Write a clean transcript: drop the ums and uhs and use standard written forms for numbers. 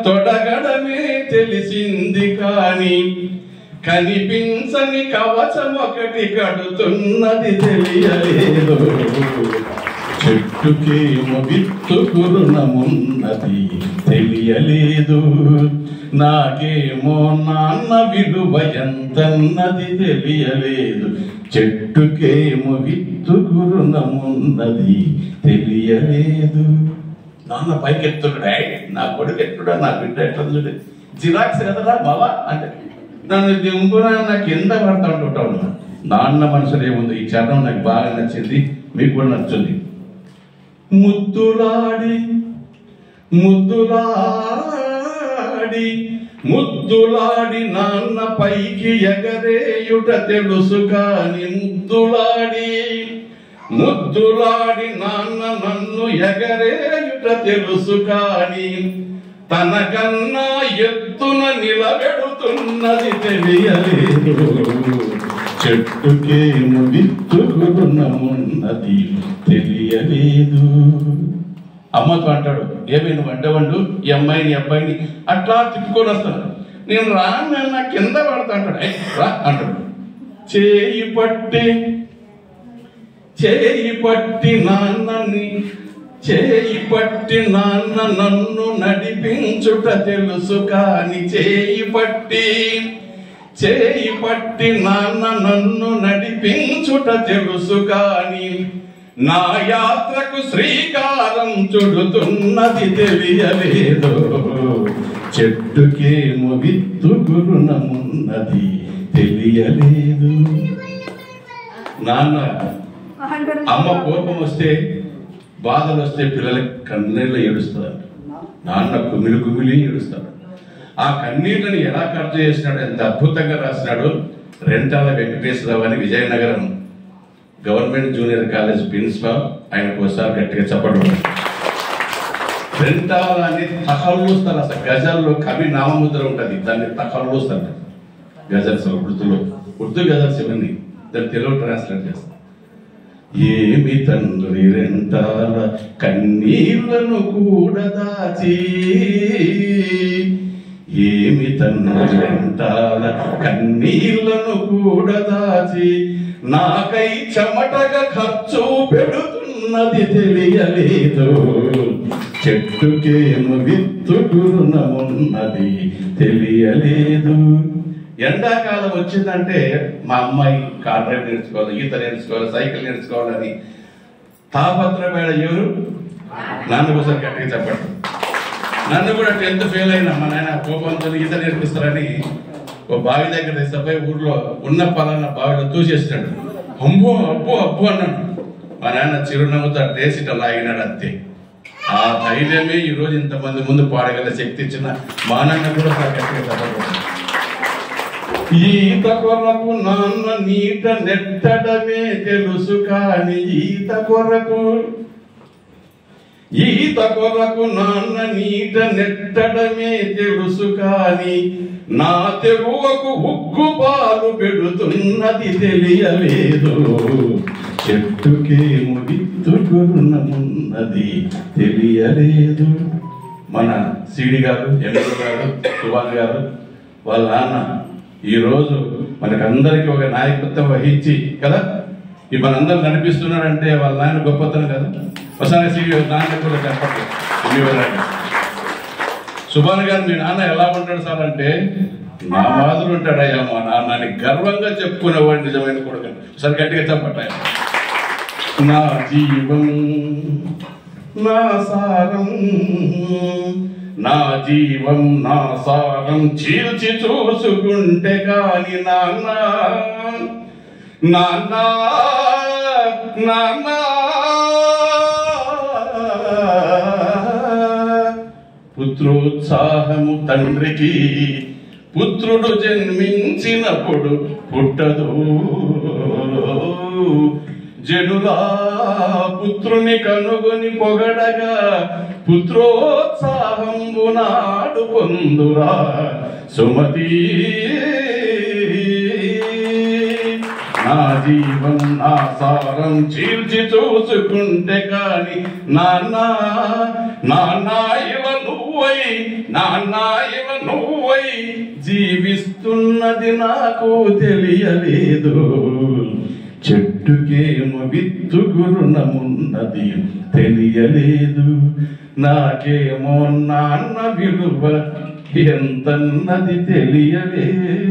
తొడగడమే తెలిసింది కాని కనిపించని కవచం ఒకటి కడుతున్నది తెలియలేదు. చెట్టుకేమో విత్తుకు రుణమున్నది తెలియలేదు. నాకేమో నాన్న విలువ ఎంతన్నది తెలియలేదు. చెట్టుకేమో విత్తుకు రుణమున్నది తెలియలేదు. నాన్న పైకి ఎత్తుకుడా, నా కొడుకు ఎట్టుడా, నా బిడ్డ ఎట్లా చూడే, జిరాక్స్ కదరా బావా అంటే నన్ను దింపునా నాకు కింద పడతా ఉంటుంటాను. నాన్న మనసులో ఏముంది? ఈ చరణం నాకు బాగా నచ్చింది, మీకు కూడా నచ్చుంది. ముద్దులాడి ముద్దులాడి ముద్దులాడి నాన్న పైకి ఎగరేయుట తెలుసు కాని ముద్దులాడి ముద్దులాడి నాన్న నన్ను ఎగరేయుట తెలుసు కాని తనకన్నా ఎత్తున నిలబెడుతున్నది తెలియలేదు. చెట్టుకేమో విత్తుకు రుణమున్నది తెలియలేదు. అమ్మతో అంటాడు, ఏమి నువ్వు వంటవండు ఈ అమ్మాయిని అబ్బాయిని అట్లా తిప్పుకొని వస్తాను. నేను రాన్న కింద పడతా అంటాడు. రా అంటాడు. చేయి పట్టి నాన్న నన్ను నడిపించుట తెలుసు కాని చేయి పట్టి నాన్న నన్ను నడిపించుట తెలుసు కాని నా యాత్రకు శ్రీకారం చుడుతున్నది తెలియలేదు. చెట్టుకేమో విత్తుకు రుణమున్నది తెలియలేదు. నాన్న అమ్మ కోపం వస్తే బాధలు వస్తే పిల్లలకి కన్నీళ్ళు ఏడుస్తారు. నాన్న కుమిలి ఏడుస్తాడు. ఆ కన్నీళ్ళని ఎలా ఖర్చు చేసినాడు, ఎంత అద్భుతంగా రాసినాడు. రెంటాల వెంకటేశ్వరరావు అని Vizianagaram government junior college principal, ఆయనకు ఒకసారి గట్టిగా చెప్పడం. రెంటాల అని తహల్లుస్తారు. అసలు గజల్లో కవి నామముద్ర ఉంటుంది, దాన్ని తహల్లుస్తారు. గజల్స్ ఉర్దూ గజల్స్ ఇవన్నీ దాన్ని తెలుగు ట్రాన్స్లేట్ చేస్తారు. ఏమి తండ్రి రెంటాల కన్నీళ్లను కూడా దాచి, ఏమి తండ్రి రెంటాల కన్నీళ్లను కూడా దాచి నాకై చెమటగా ఖర్చు పెడుతున్నది తెలియలేదు. చెట్టుకేమో విత్తుకు రుణమున్నది తెలియలేదు. ఎండాకాలం వచ్చిందంటే మా అమ్మాయి కార్ డ్రైవ్ నేర్చుకోవాలి, ఈత నేర్చుకోవాలి, సైకిల్ నేర్చుకోవాలని తాపత్రమైన ఎవరు? నాన్న కోసం గట్టిగా చెప్పండి. నన్ను కూడా 10th ఫెయిల్ అయినా మా నాయన కోపంతో ఈత నేర్పిస్తారని ఓ బావి దగ్గర తీసుకుపోయి ఊర్లో ఉన్న పలానా బావిలో తూసేసినాడు. అబ్బో అబ్బో అబ్బో అన్నాడు. మా నాయన చిరునవ్వుతో టేసిట లాగినాడు అంతే. ఆ ధైర్యమే ఈరోజు ఇంతమంది ముందు పాడగల శక్తి ఇచ్చిన మా నాన్న కూడా గట్టిగా చెప్పండి. ఈత కొరకు నాన్న నీట నెట్టడమే తెలుసు కాని ఈత కొరకు నాన్న నీట నెట్టడమే తెలుసు కాని నా తెగువకు ఉగ్గు పాలు పెడుతున్నది తెలియలేదు. చెట్టుకేమో విత్తుకు రుణమున్నది తెలియలేదు. మన సిడి గారు, ఎంఎల్ గారు, సుభాన్ గారు వాళ్ళ నాన్న ఈరోజు మనకందరికీ ఒక నాయకత్వం వహించి కదా ఈ మనందరూ నడిపిస్తున్నాడంటే వాళ్ళ నాయన గొప్పతనం కదా. ఒకసారి సిడి నాన్న కూడా చెప్పండి. సుభాన్ గారు, మీ నాన్న ఎలా ఉంటాడు సార్ అంటే, నా మాదిరి ఉంటాడయ్యా మా నాన్నని గర్వంగా చెప్పుకునేవాడు నిజమైన కొడుకు. ఒకసారి గట్టిగా చెప్పండి. నా జీవం నా సారం, నా జీవం నా సారం చీల్చి చూసుకుంటే కాని నాన్న నాన్న నాన్న పుత్రోత్సాహము తండ్రికి పుత్రుడు జన్మించినప్పుడు పుట్టదు. జనులా పుత్రుని కనుగొని పొగడగా పుత్రోత్సాహంబు నాడు పొందురా సుమతి. నా జీవం నా సారం చీల్చి చూసుకుంటే కాని నాన్న నాన్న ఇవ నువ్వు నువ్వై నాన్న ఇవ నువ్వై జీవిస్తున్నది నాకు తెలియలేదు. చెట్టుకేమో విత్తు గురుణమున్నది తెలియలేదు. నాకేమో నాన్న విలువ ఎంతన్నది తెలియలేదు.